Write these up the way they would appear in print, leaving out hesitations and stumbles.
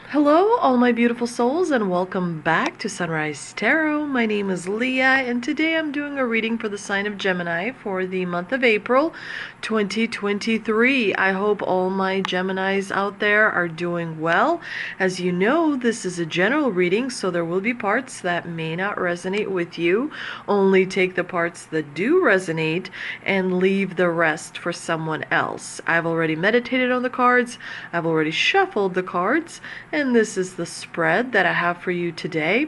Hello, all my beautiful souls, and welcome back to Sunrise Tarot. My name is Leah, and today I'm doing a reading for the sign of Gemini for the month of April 2023. I hope all my Geminis out there are doing well. As you know, this is a general reading, so there will be parts that may not resonate with you. Only take the parts that do resonate and leave the rest for someone else. I've already meditated on the cards, I've already shuffled the cards, and this is the spread that I have for you today.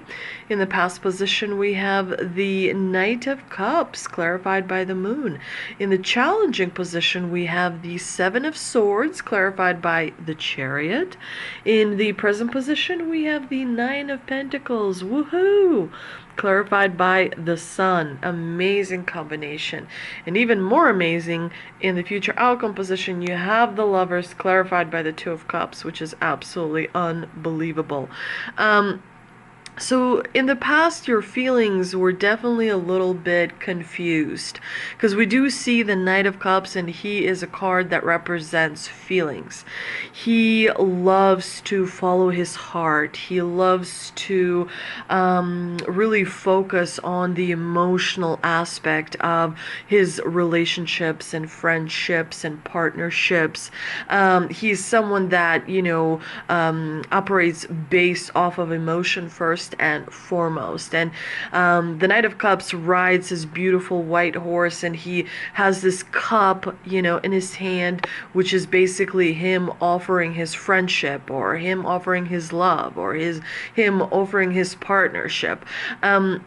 In the past position, we have the Knight of Cups, clarified by the Moon. In the challenging position, we have the Seven of Swords, clarified by the Chariot. In the present position, we have the Nine of Pentacles, woohoo! Clarified by the Sun. Amazing combination. And even more amazing, in the future outcome position, you have the Lovers, clarified by the Two of Cups, which is absolutely unbelievable. So in the past, your feelings were definitely a little bit confused, because we do see the Knight of Cups, and he is a card that represents feelings. He loves to follow his heart. He loves to really focus on the emotional aspect of his relationships and friendships and partnerships. He's someone that, operates based off of emotion first and foremost. And the Knight of Cups rides his beautiful white horse, and he has this cup, in his hand, which is basically him offering his friendship, or him offering his love, or him offering his partnership. The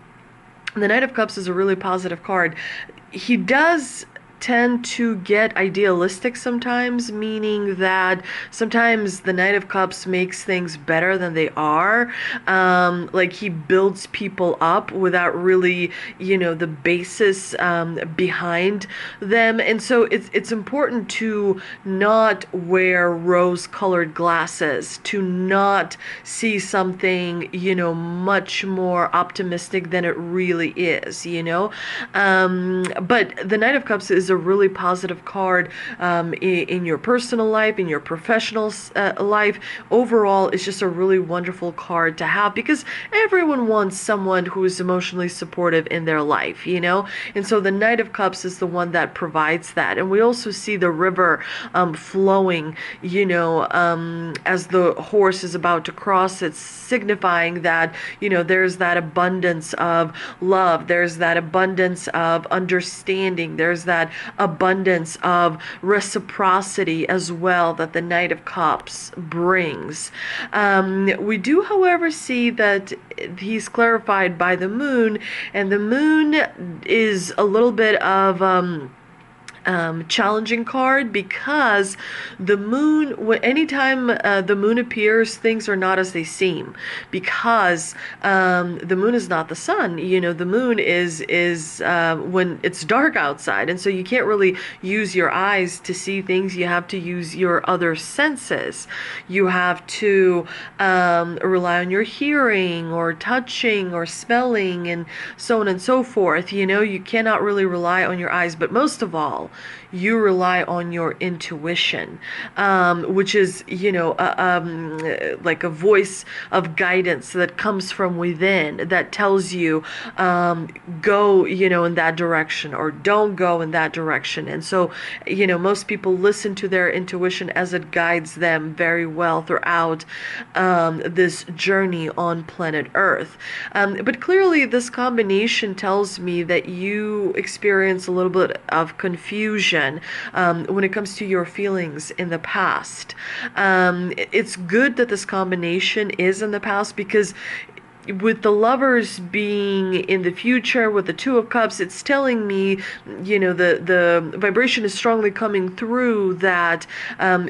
Knight of Cups is a really positive card. He does tend to get idealistic sometimes, meaning that sometimes the Knight of Cups makes things better than they are. Like he builds people up without really, the basis behind them. And so it's important to not wear rose-colored glasses, to not see something, much more optimistic than it really is, But the Knight of Cups is a really positive card in your personal life, in your professional life. Overall, it's just a really wonderful card to have, because everyone wants someone who is emotionally supportive in their life, And so the Knight of Cups is the one that provides that. And we also see the river flowing, as the horse is about to cross. It's signifying that, there's that abundance of love, there's that abundance of understanding, there's that abundance of reciprocity as well that the Knight of Cups brings. We do, however, see that he's clarified by the Moon, and the Moon is a little bit of challenging card, because the Moon, anytime the Moon appears, things are not as they seem, because the Moon is not the Sun. The Moon is when it's dark outside, and so you can't really use your eyes to see things. You have to use your other senses. You have to rely on your hearing, or touching, or smelling, and so on and so forth. You cannot really rely on your eyes, but most of all, you rely on your intuition, which is, like a voice of guidance that comes from within, that tells you, go, in that direction, or don't go in that direction. And so, most people listen to their intuition as it guides them very well throughout this journey on planet Earth. But clearly, this combination tells me that you experience a little bit of confusion when it comes to your feelings in the past. It's good that this combination is in the past, because with the Lovers being in the future, with the Two of Cups, it's telling me, the vibration is strongly coming through that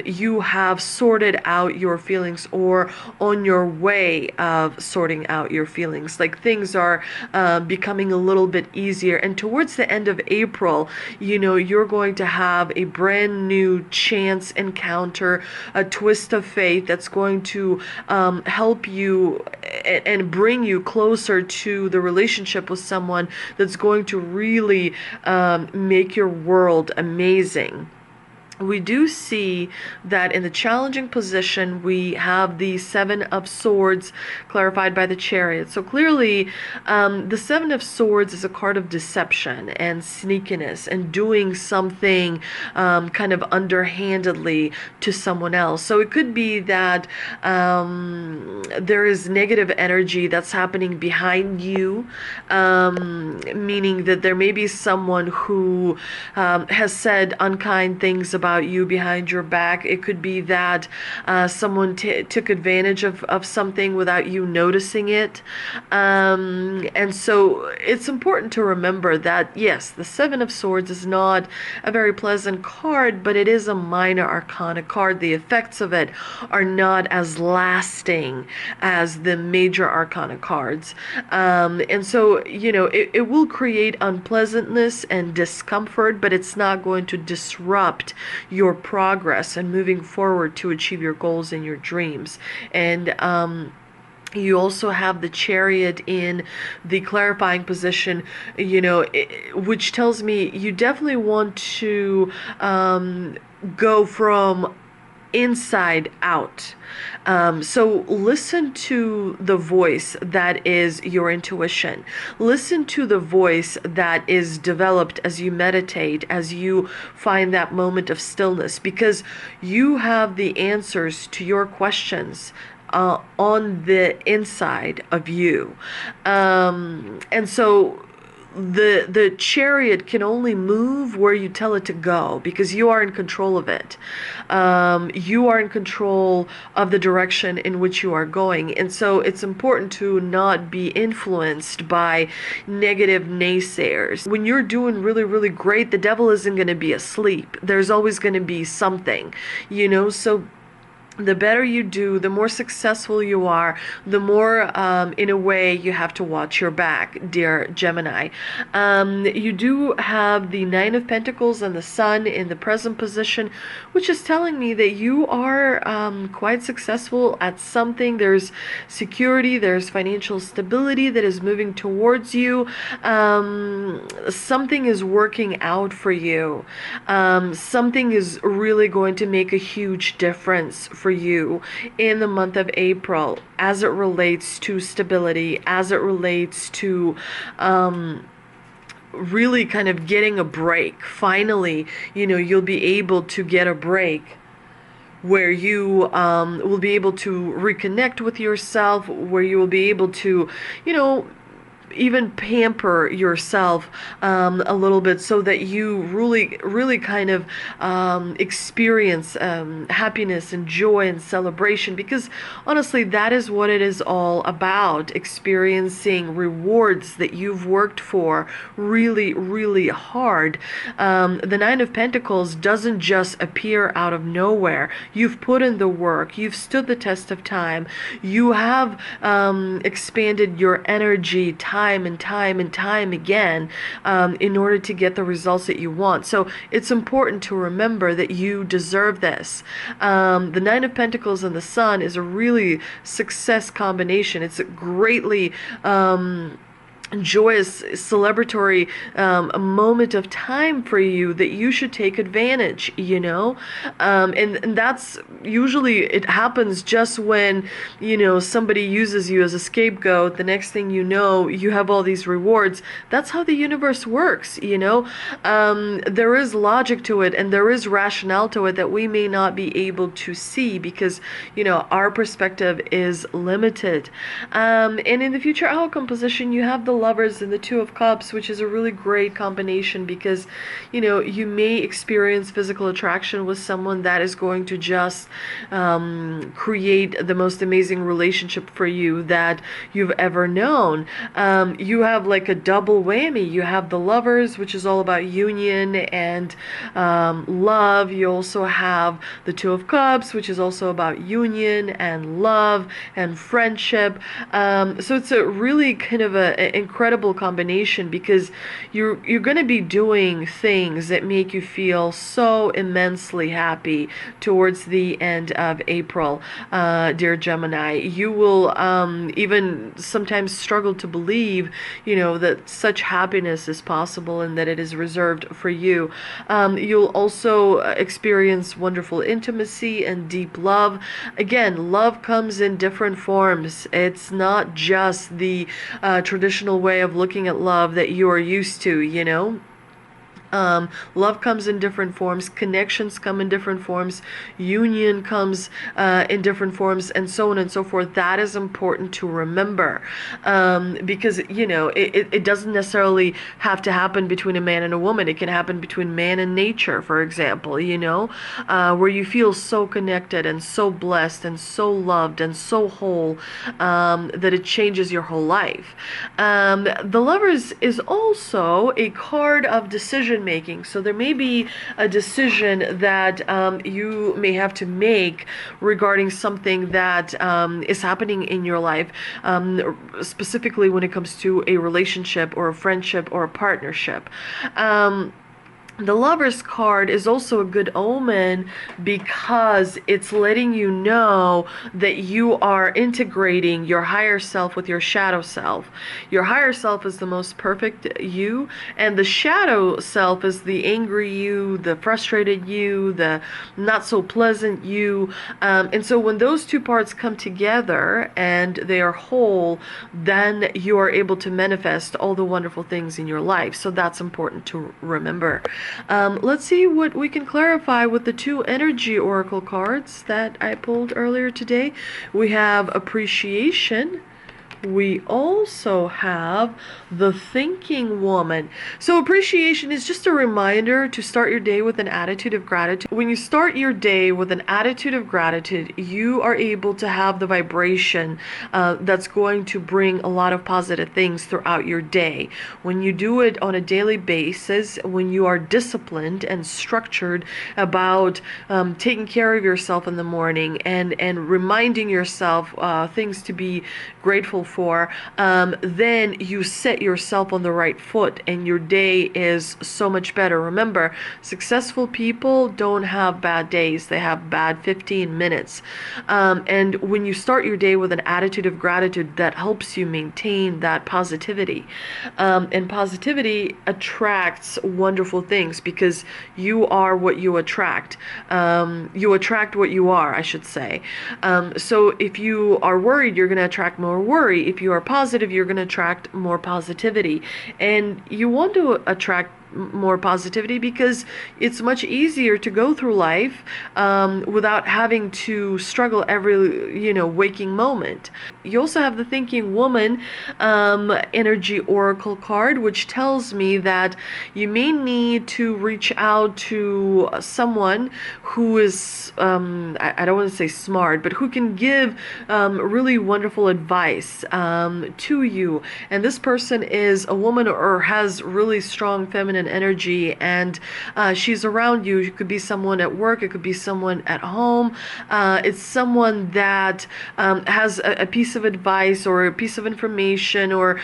you have sorted out your feelings, or on your way of sorting out your feelings. Like things are becoming a little bit easier. And towards the end of April, you're going to have a brand new chance encounter, a twist of fate that's going to help you and bring you closer to the relationship with someone that's going to really make your world amazing. we do see that in the challenging position we have the Seven of Swords clarified by the Chariot. So clearly the Seven of Swords is a card of deception and sneakiness and doing something kind of underhandedly to someone else. So it could be that there is negative energy that's happening behind you, meaning that there may be someone who has said unkind things about you behind your back. It could be that someone took advantage of something without you noticing it. And so it's important to remember that, yes, the Seven of Swords is not a very pleasant card, but it is a minor arcana card. The effects of it are not as lasting as the major arcana cards. And so, it will create unpleasantness and discomfort, but it's not going to disrupt your progress and moving forward to achieve your goals and your dreams. And you also have the Chariot in the clarifying position, which tells me you definitely want to go from inside out. So listen to the voice that is your intuition. Listen to the voice that is developed as you meditate, as you find that moment of stillness, because you have the answers to your questions on the inside of you. And so the Chariot can only move where you tell it to go, because you are in control of it. You are in control of the direction in which you are going. And so it's important to not be influenced by negative naysayers. When you're doing really, really great, the devil isn't going to be asleep. There's always going to be something, so the better you do, the more successful you are, the more, in a way, you have to watch your back, dear Gemini. You do have the Nine of Pentacles and the Sun in the present position, which is telling me that you are quite successful at something. There's security, there's financial stability that is moving towards you. Something is working out for you. Something is really going to make a huge difference for you in the month of April, as it relates to stability, as it relates to really kind of getting a break. Finally, you'll be able to get a break where you will be able to reconnect with yourself, where you will be able to, even pamper yourself a little bit, so that you really kind of experience happiness and joy and celebration, because honestly that is what it is all about, experiencing rewards that you've worked for really, really hard. The Nine of Pentacles doesn't just appear out of nowhere. You've put in the work, you've stood the test of time, you have expanded your energy time and time again in order to get the results that you want. So it's important to remember that you deserve this. The Nine of Pentacles and the Sun is a really success combination. It's a greatly joyous, celebratory moment of time for you that you should take advantage, and that's usually, it happens just when somebody uses you as a scapegoat. The next thing you know, you have all these rewards. That's how the universe works. There is logic to it, and there is rationale to it that we may not be able to see, because our perspective is limited. And in the future outcome position, you have the Lovers and the Two of Cups, which is a really great combination, because you may experience physical attraction with someone that is going to just create the most amazing relationship for you that you've ever known. You have like a double whammy. You have the Lovers, which is all about union and love. You also have the Two of Cups, which is also about union and love and friendship. So it's a really kind of an incredible combination, because you're going to be doing things that make you feel so immensely happy towards the end of April, dear Gemini. You will even sometimes struggle to believe, that such happiness is possible and that it is reserved for you. You'll also experience wonderful intimacy and deep love. Again, love comes in different forms. It's not just the traditional way of looking at love that you are used to, Love comes in different forms, connections come in different forms, union comes in different forms, and so on and so forth. That is important to remember, because, it doesn't necessarily have to happen between a man and a woman. It can happen between man and nature, for example, where you feel so connected and so blessed and so loved and so whole, that it changes your whole life. The Lovers is also a card of decision making. So there may be a decision that you may have to make regarding something that is happening in your life, specifically when it comes to a relationship or a friendship or a partnership. The Lover's card is also a good omen because it's letting you know that you are integrating your higher self with your shadow self. Your higher self is the most perfect you, and the shadow self is the angry you, the frustrated you, the not so pleasant you. And so when those two parts come together and they are whole, then you are able to manifest all the wonderful things in your life. So that's important to remember. Let's see what we can clarify with the two energy oracle cards that I pulled earlier today. We have appreciation. We also have the thinking woman. So appreciation is just a reminder to start your day with an attitude of gratitude. When you start your day with an attitude of gratitude, you are able to have the vibration that's going to bring a lot of positive things throughout your day. When you do it on a daily basis, when you are disciplined and structured about taking care of yourself in the morning and reminding yourself things to be grateful for, then you set yourself on the right foot and your day is so much better. Remember, successful people don't have bad days. They have bad 15 minutes. And when you start your day with an attitude of gratitude, that helps you maintain that positivity. And positivity attracts wonderful things because you are what you attract. You attract what you are, I should say. So if you are worried, you're going to attract more worry. If you are positive, you're going to attract more positivity. And you want to attract more positivity because it's much easier to go through life without having to struggle every waking moment. You also have the thinking woman energy oracle card, which tells me that you may need to reach out to someone who is I don't want to say smart, but who can give really wonderful advice to you. And this person is a woman or has really strong feminine energy, and she's around you. It could be someone at work, it could be someone at home. It's someone that has a piece of advice or a piece of information or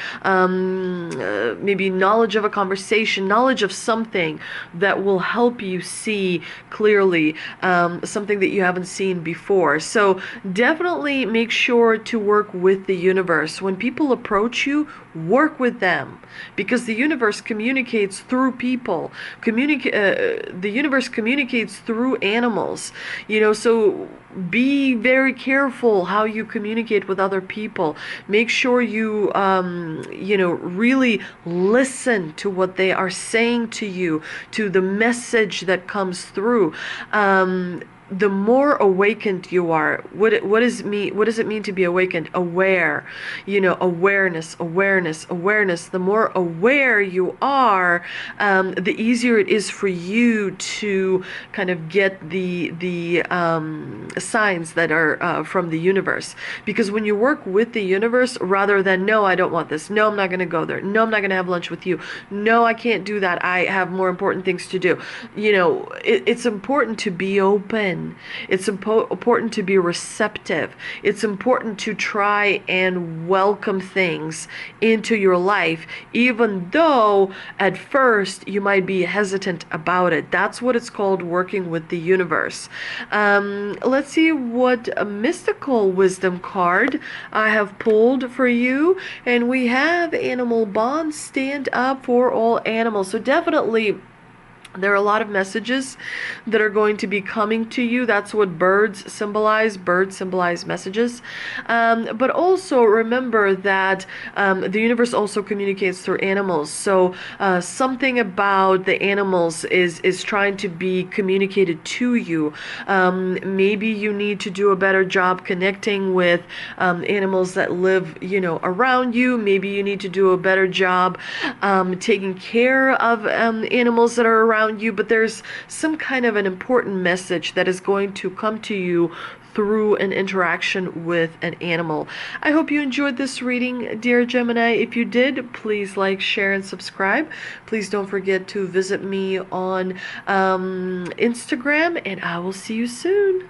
maybe knowledge of a conversation, knowledge of something that will help you see clearly something that you haven't seen before. So definitely make sure to work with the universe. When people approach you, work with them, because the universe communicates through people. The universe communicates through animals. So be very careful how you communicate with other people. Make sure you really listen to what they are saying to you, to the message that comes through. The more awakened you are, what does it mean to be awakened? Aware, awareness. The more aware you are, the easier it is for you to kind of get the signs that are from the universe. Because when you work with the universe, rather than, no, I don't want this, no, I'm not going to go there, no, I'm not going to have lunch with you, no, I can't do that, I have more important things to do. It's important to be open. open. It's important to be receptive. It's important to try and welcome things into your life, even though at first you might be hesitant about it. That's what it's called, working with the universe. Let's see what a mystical wisdom card I have pulled for you. And we have animal bonds, stand up for all animals. So definitely there are a lot of messages that are going to be coming to you. That's what birds symbolize. Birds symbolize messages. But also remember that the universe also communicates through animals. So something about the animals is trying to be communicated to you. Maybe you need to do a better job connecting with animals that live, around you. Maybe you need to do a better job taking care of animals that are around you, but there's some kind of an important message that is going to come to you through an interaction with an animal. I hope you enjoyed this reading, dear Gemini. If you did, please like, share, and subscribe. Please don't forget to visit me on Instagram, and I will see you soon.